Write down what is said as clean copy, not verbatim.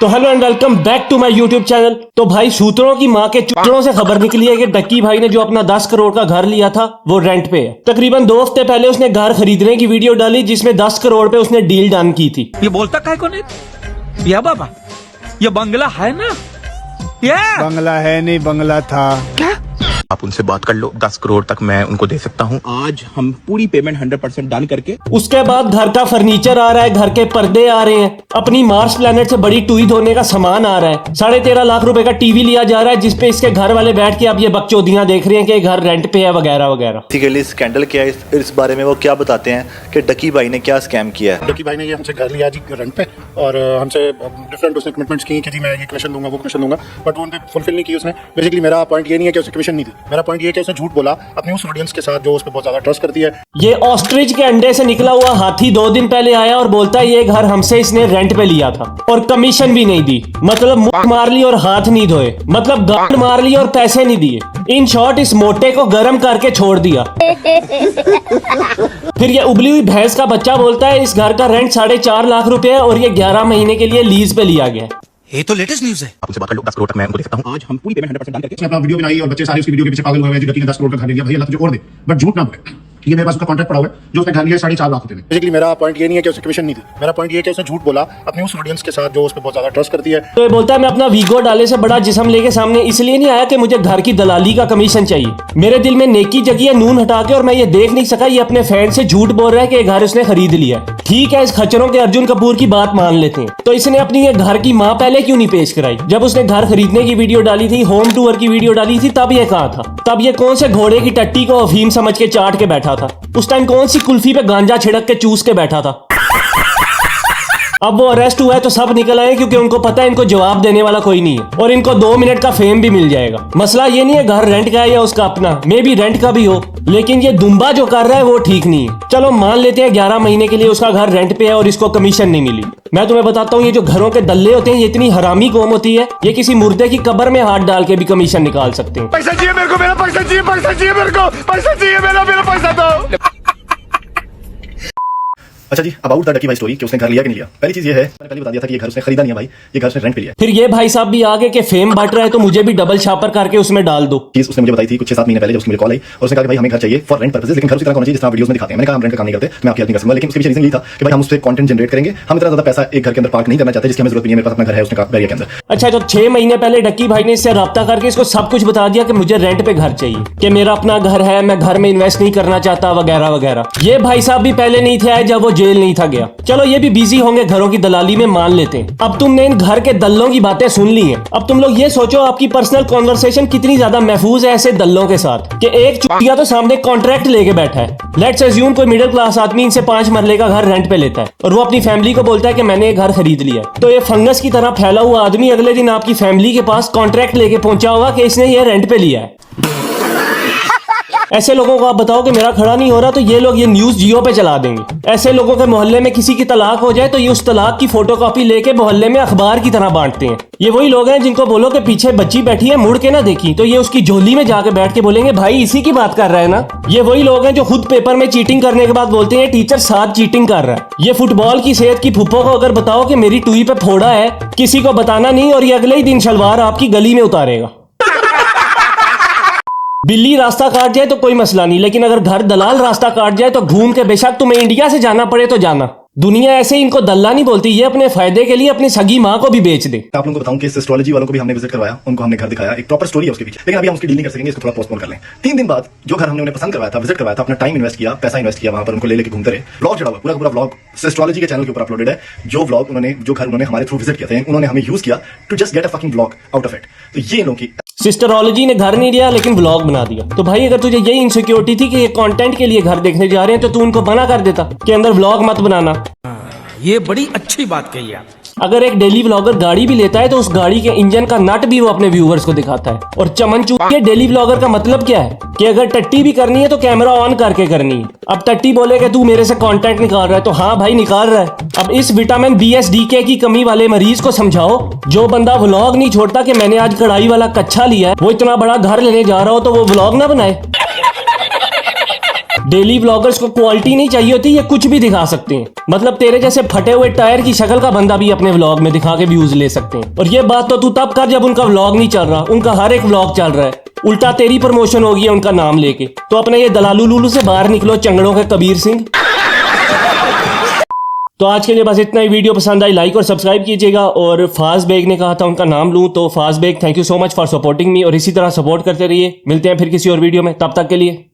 तो hello and welcome back to my YouTube channel. तो भाई सूत्रों की मां के चूचड़ों से खबर निकली है कि डक्की भाई ने जो अपना 10 करोड़ का घर लिया था वो रेंट पे है। तकरीबन 2 हफ्ते पहले उसने घर खरीदने की वीडियो डाली जिसमें 10 करोड़ पे उसने डील डन की थी। ये बोलता काय को नहीं या बाबा, ये बंगला है ना? बंगला है नहीं, बंगला था। क्या? आप उनसे बात कर लो, 10 करोड़ तक मैं उनको दे सकता हूँ। आज हम पूरी पेमेंट 100% डन करके उसके बाद घर का फर्नीचर आ रहा है, घर के पर्दे आ रहे हैं, अपनी मार्स प्लेनेट से बड़ी टूई धोने का सामान आ रहा है, 13.5 लाख रुपए का टीवी लिया जा रहा है जिसपे इसके घर वाले बैठ के अब ये बकचोदियां देख रहे हैं कि घर रेंट पे है वगैरह वगैरह। बेसिकली स्कैंडल क्या है, इस बारे में वो क्या बताते हैं कि डक्की भाई ने क्या स्कैम किया है। डक्की भाई ने ये हमसे घर लिया जी रेंट पे और हमसे डिफरेंट उसने कमिटमेंट्स की कि जी मैं ये कमीशन दूंगा वो कमीशन दूंगा, बट वो उन पे फुलफिल नहीं की उसने। बेसिकली मेरा पॉइंट ये नहीं है कि उसने कमीशन नहीं दी, मेरा पॉइंट ये है कि उसने झूठ बोला अपनी उस ऑडियंस के साथ जो उस पर बहुत ज्यादा ट्रस्ट करती है। ये ऑस्ट्रिच के अंडे से निकला हुआ हाथी 2 दिन पहले आया और बोलता है ये घर हमसे इसने रेंट पे लिया था और कमीशन भी नहीं दी। मतलब मुंह मार ली और हाथ नहीं धोए, मतलब गांड मार ली और पैसे नहीं दिए। इन शॉर्ट इस मोटे को गर्म करके छोड़ दिया। फिर ये उबली हुई भैंस का बच्चा बोलता है इस घर का रेंट 4.5 लाख रुपए है और ये 11 महीने के लिए लीज पे लिया गया। ये तो लेटेस्ट न्यूज है। आप उनसे बात कर लो, 10 करोड़ तक मैं उनको दे सकता हूँ। आज हम पूरी पेमेंट 100% डन करके उसने अपना वीडियो बनाई और बच्चे सारे उसकी वीडियो के पीछे पागल हुए हैं, डक्की ने 10 करोड़ का घर लिया, भैया अल्लाह तुझे और दे, बट झूठ ना बोले। ये मेरे पास उसका कॉन्ट्रैक्ट पड़ा हुआ है जो उसने घर लिया 4.5 लाख रुपए में। बेसिकली मेरा पॉइंट ये नहीं है कि उसने कमीशन नहीं दी, मेरा पॉइंट ये है कि उसने झूठ बोला अपनी उस ऑडियंस के साथ जो उस पर बहुत ज्यादा ट्रस्ट करती है। तो ये बोलता है मैं अपना वीगो डाले से बड़ा जिस्म लेके सामने इसलिए नहीं आया कि मुझे घर की दलाली का कमीशन चाहिए। मेरे दिल में नेकी जगी है नून हटा के और मैं ये देख नहीं सका ये अपने फैन से झूठ बोल रहा है कि ये घर उसने खरीद लिया। ठीक है, इस खच्चरों के अर्जुन कपूर की बात मान लेते हैं, तो इसने अपनी ये घर की माँ पहले क्यों नहीं पेश कराई? जब उसने घर खरीदने की वीडियो डाली थी, होम टूर की वीडियो डाली थी, तब ये कहाँ था? तब ये कौन से घोड़े की टट्टी को अफीम समझ के चाट के बैठा था? उस टाइम कौन सी कुल्फी पे गांजा छिड़क के चूस के बैठा था? अब वो अरेस्ट हुआ है तो सब निकल आए क्योंकि उनको पता है इनको जवाब देने वाला कोई नहीं है और इनको 2 मिनट का फेम भी मिल जाएगा। मसला ये नहीं है घर रेंट का है या उसका अपना, मे भी रेंट का भी हो, लेकिन ये दुम्बा जो कर रहा है वो ठीक नहीं है। चलो मान लेते हैं 11 महीने के लिए उसका घर रेंट पे है और इसको कमीशन नहीं मिली। मैं तुम्हें बताता हूँ ये जो घरों के दल्ले होते हैं ये इतनी हरामी कौम होती है, ये किसी मुर्दे की कब्र में हाथ डाल के भी कमीशन निकाल सकते हैं। पैसा चाहिए मेरे को, मेरा पैसा चाहिए, पैसा चाहिए मेरे को, पैसा चाहिए मेरा पैसा दो। अच्छा जी, अबाउट द डक्की भाई स्टोरी कि उसने घर लिया कि नहीं लिया। पहली चीज ये है, मैंने पहले बता दिया था कि ये घर उसने खरीदा नहीं है भाई, ये घर उसने रेंट पे लिया है। फिर ये भाई साहब भी आगे के फेम बांट रहा है तो मुझे भी डबल छापर करके उसमें डाल दो। चीज उसने मुझे बताई थी कुछ 6-7 महीने पहले जब उसकी मुझे कॉल आई और उसने कहा कि भाई हमें घर चाहिए फॉर रेंट पर्पसेस, लेकिन घर उसी तरह होना चाहिए जिस तरह वीडियोस में दिखाते हैं। मैंने कहा हम रेंट का काम नहीं करते, मैं आपकी हेल्प नहीं कर सकूंगा, लेकिन उसके पीछे रीजन यही था कि भाई हम उस पर कंटेंट जनरेट करेंगे, हम इतना ज्यादा पैसा एक घर के अंदर पार्क नहीं करना चाहते जिसकी हमें जरूरत नहीं है। मेरे पास अपना घर है उसने कहा बैरिया के अंदर। अच्छा, तो 6 महीने पहले डक्की भाई ने इससे राब्ता करके इसको सब कुछ बता दिया कि मुझे रेंट पे घर चाहिए, कि मेरा अपना घर है, मैं घर में इन्वेस्ट नहीं करना चाहता वगैरह वगैरह। ये भाई साहब भी पहले नहीं थे आए जब वो जेल नहीं था गया। चलो ये भी बिजी होंगे घरों की दलाली में, मान लेते हैं। अब तुमने इन घर के दल्लों की बातें सुन ली हैं, अब तुम लोग ये सोचो आपकी पर्सनल कॉन्वर्सेशन कितनी ज्यादा महफूज है ऐसे दल्लों के साथ कि एक चुटिया तो सामने कॉन्ट्रैक्ट लेके बैठा है। लेट्स अज्यूम कोई मिडिल क्लास आदमी इनसे 5 मरले का घर रेंट पे लेता है और वो अपनी फैमिली को बोलता है कि मैंने घर खरीद लिया है। तो ये फंगस की तरह फैला हुआ आदमी अगले दिन आपकी फैमिली के पास कॉन्ट्रैक्ट लेके पहुंचा होगा कि इसने ये रेंट पे लिया है। ऐसे लोगों को आप बताओ कि मेरा खड़ा नहीं हो रहा तो ये लोग ये न्यूज जियो पे चला देंगे। ऐसे लोगों के मोहल्ले में किसी की तलाक हो जाए तो ये उस तलाक की फोटोकॉपी लेके मोहल्ले में अखबार की तरह बांटते हैं। ये वही लोग हैं जिनको बोलो कि पीछे बच्ची बैठी है मुड़ के ना देखी तो ये उसकी झोली में जाके बैठ के बोलेंगे भाई इसी की बात कर रहा है ना। ये वही लोग हैं जो खुद पेपर में चीटिंग करने के बाद बोलते हैं टीचर साथ चीटिंग कर रहा है। ये फुटबॉल की सेहत की फुप्पो को अगर बताओ कि मेरी टुई पे फोड़ा है, किसी को बताना नहीं और ये अगले ही दिन शलवार आपकी गली में उतारेगा। बिल्ली रास्ता काट जाए तो कोई मसला नहीं, लेकिन अगर घर दलाल रास्ता काट जाए तो घूम के बेशक तुम्हें इंडिया से जाना पड़े तो जाना। दुनिया ऐसे ही इनको दल्ला नहीं बोलती, ये अपने फायदे के लिए अपनी सगी माँ को भी बेच दे। आप लोगों को बताऊं कि इस एस्ट्रोलॉजी वालों को भी हमने विजिट करवाया, उनको हमने घर दिखाया, एक प्रॉपर स्टोरी है उसके पीछे, लेकिन अभी हम उसकी डील नहीं कर सकेंगे, इसको थोड़ा पोस्टपोन कर लें। 3 दिन बाद जो घर हमने उन्हें पसंद करवाया था, विजिट करवाया था, अपना टाइम इन्वेस्ट किया, पैसा इन्वेस्ट किया, वहां पर उनको ले लेके घूमते रहे। व्लॉग चढ़ा हुआ पूरा पूरा व्लॉग एस्ट्रोलॉजी के चैनल के ऊपर अपलोडेड है। जो व्लॉग उन्होंने, जो घर उन्होंने हमारे थ्रू विजिट किया था, उन्होंने हमें यूज किया to just get a fucking vlog out of it. तो ये लोगों की सिस्टरोलॉजी ने घर नहीं लिया लेकिन व्लॉग बना दिया। तो भाई अगर तुझे यही इनसिक्योरिटी थी कि ये कंटेंट के लिए घर देखने जा रहे हैं तो तू उनको मना कर देता कि अंदर व्लॉग मत बनाना। ये बड़ी अच्छी बात कही आप। अगर एक डेली व्लॉगर गाड़ी भी लेता है तो उस गाड़ी के इंजन का नट भी वो अपने व्यूवर्स को दिखाता है। और चमन चूतिया डेली व्लॉगर का मतलब क्या है कि अगर टट्टी भी करनी है तो कैमरा ऑन करके करनी है। अब टट्टी बोले कि तू मेरे से कंटेंट निकाल रहा है तो हाँ भाई निकाल रहा है। अब इस विटामिन BSDK की कमी वाले मरीज को समझाओ, जो बंदा व्लॉग नहीं छोड़ता कि मैंने आज कढ़ाई वाला कच्छा लिया है, वो इतना बड़ा घर लेने जा रहा हो तो वो व्लॉग ना बनाए। डेली व्लॉगर्स को क्वालिटी नहीं चाहिए होती, ये कुछ भी दिखा सकते हैं। मतलब तेरे जैसे फटे हुए टायर की शक्ल का बंदा भी अपने व्लॉग में दिखा के व्यूज ले सकते हैं। और ये बात तो तू तब कर जब उनका व्लॉग नहीं चल रहा, उनका हर एक व्लॉग चल रहा है, उल्टा तेरी प्रमोशन होगी है उनका नाम लेके। तो अपने ये दलालू लूलू से बाहर निकलो, चंगड़ों के कबीर सिंह। तो आज के लिए बस इतना ही। वीडियो पसंद आई लाइक और सब्सक्राइब कीजिएगा। और फाज बेग ने कहा था उनका नाम लूं, तो Faaz Baig thank you so much for supporting me, और इसी तरह सपोर्ट करते रहिए। मिलते हैं फिर किसी और वीडियो में, तब तक के लिए